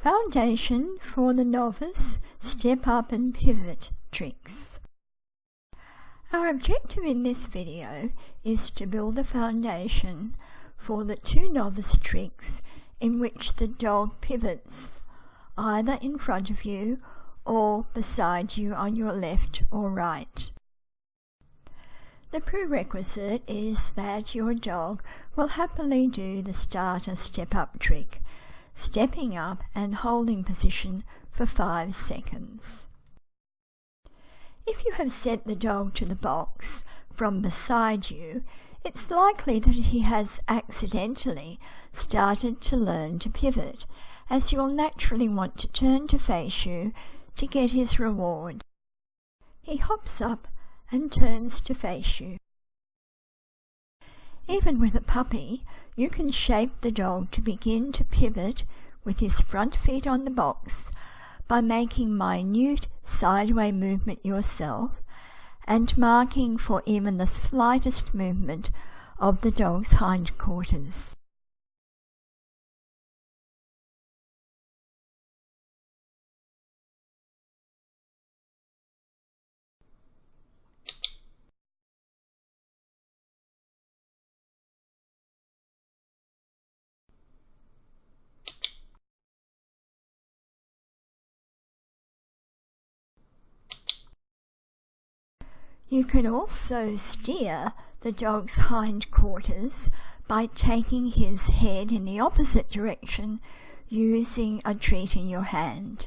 Foundation for the novice step up and pivot tricks. Our objective in this video is to build a foundation for the 2 novice tricks in which the dog pivots either in front of you or beside you on your left or right. The prerequisite is that your dog will happily do the starter step-up trick, stepping up and holding position for 5 seconds. If you have sent the dog to the box from beside you, it's likely that he has accidentally started to learn to pivot, as you'll naturally want to turn to face you to get his reward. He hops up and turns to face you. Even with a puppy, you can shape the dog to begin to pivot with his front feet on the box by making minute sideways movement yourself and marking for even the slightest movement of the dog's hindquarters. You can also steer the dog's hindquarters by taking his head in the opposite direction using a treat in your hand.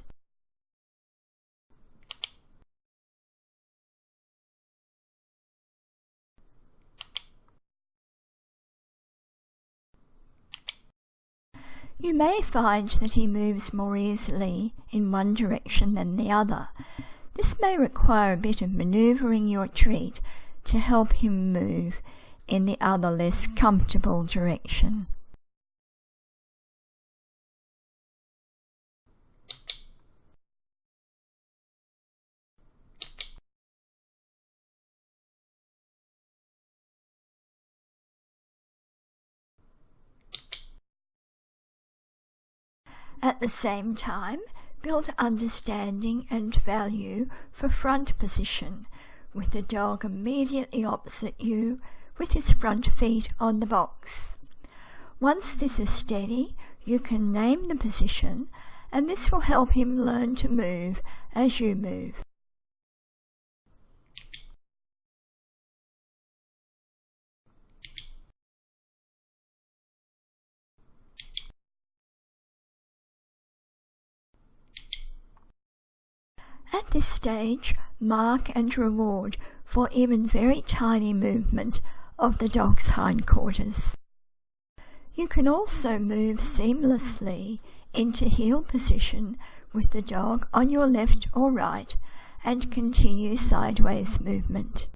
You may find that he moves more easily in one direction than the other. This may require a bit of manoeuvring your treat to help him move in the other less comfortable direction. At the same time, build understanding and value for front position, with the dog immediately opposite you with his front feet on the box. Once this is steady, you can name the position, and this will help him learn to move as you move. At this stage, mark and reward for even very tiny movement of the dog's hindquarters. You can also move seamlessly into heel position with the dog on your left or right and continue sideways movement.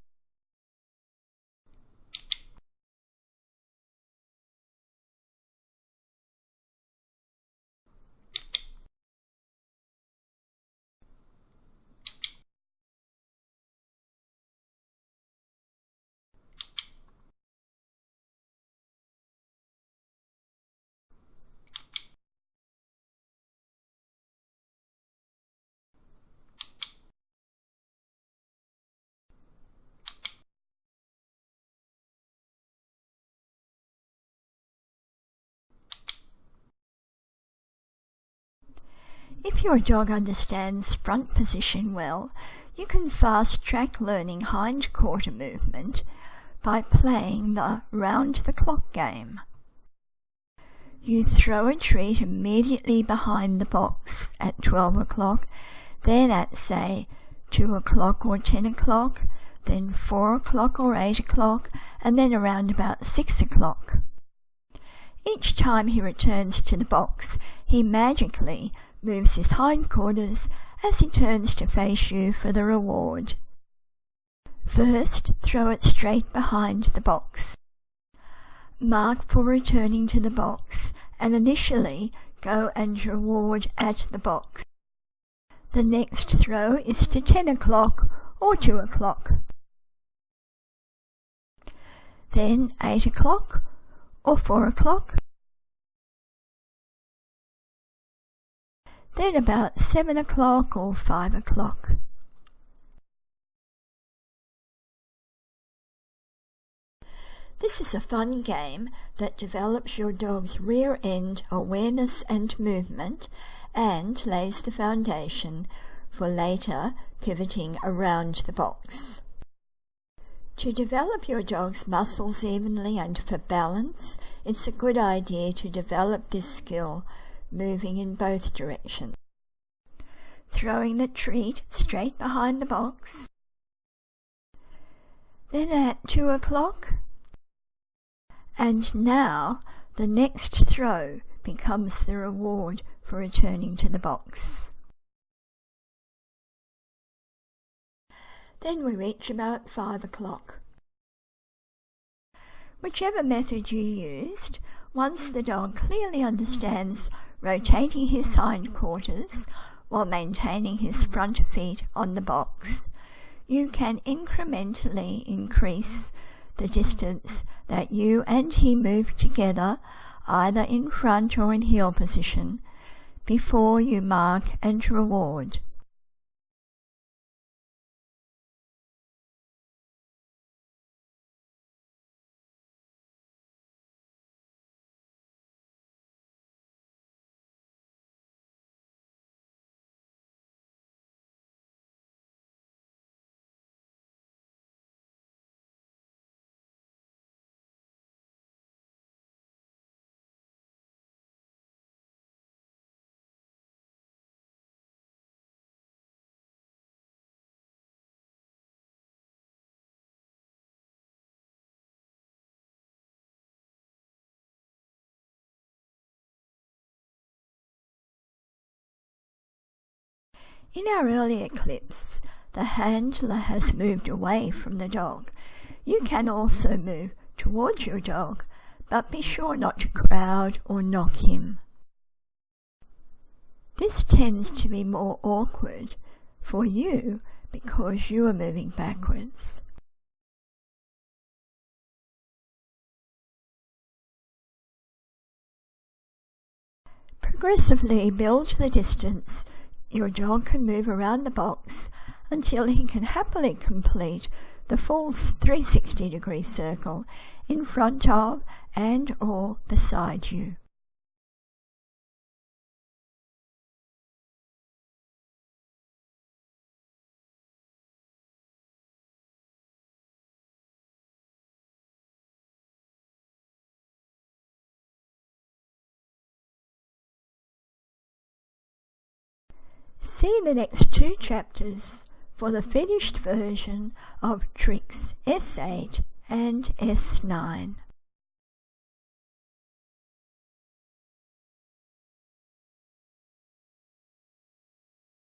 If your dog understands front position well, you can fast-track learning hindquarter movement by playing the round-the-clock game. You throw a treat immediately behind the box at 12 o'clock, then at, say, 2 o'clock or 10 o'clock, then 4 o'clock or 8 o'clock, and then around about 6 o'clock. Each time he returns to the box, he magically moves his hindquarters as he turns to face you for the reward. First, throw it straight behind the box. Mark for returning to the box and initially go and reward at the box. The next throw is to 10 o'clock or 2 o'clock. Then 8 o'clock or 4 o'clock. then about 7 o'clock or 5 o'clock. This is a fun game that develops your dog's rear end awareness and movement and lays the foundation for later pivoting around the box. To develop your dog's muscles evenly and for balance, it's a good idea to develop this skill moving in both directions. Throwing the treat straight behind the box. Then at 2 o'clock, and now the next throw becomes the reward for returning to the box. Then we reach about 5 o'clock. Whichever method you used, once the dog clearly understands rotating his hindquarters while maintaining his front feet on the box, you can incrementally increase the distance that you and he move together, either in front or in heel position, before you mark and reward. In our earlier clips, the handler has moved away from the dog. You can also move towards your dog, but be sure not to crowd or knock him. This tends to be more awkward for you because you are moving backwards. Progressively build the distance your dog can move around the box until he can happily complete the full 360-degree circle in front of and or beside you. See the next 2 chapters for the finished version of tricks S8 and S9.